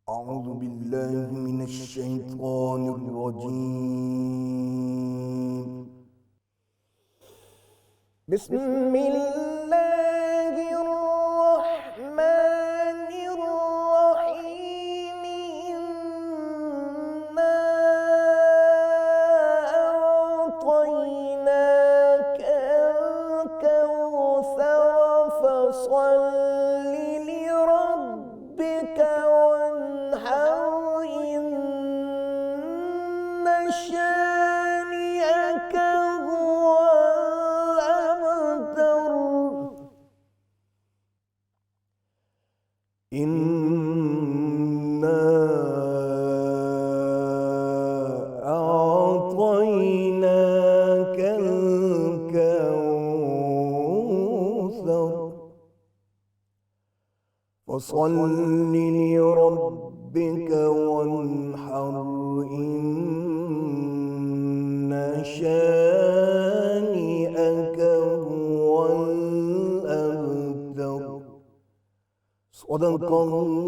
أعوذ بالله من الشيطان الرجيم. بسم الله الرحمن الرحيم. إنا أعطيناك الكوثر فصل لربك وانحر. إن شانئك هو الأبتر. إنا أعطيناك الكوثر فصل لربك وانحر. إن شانئك هو الأبتر. صدق الله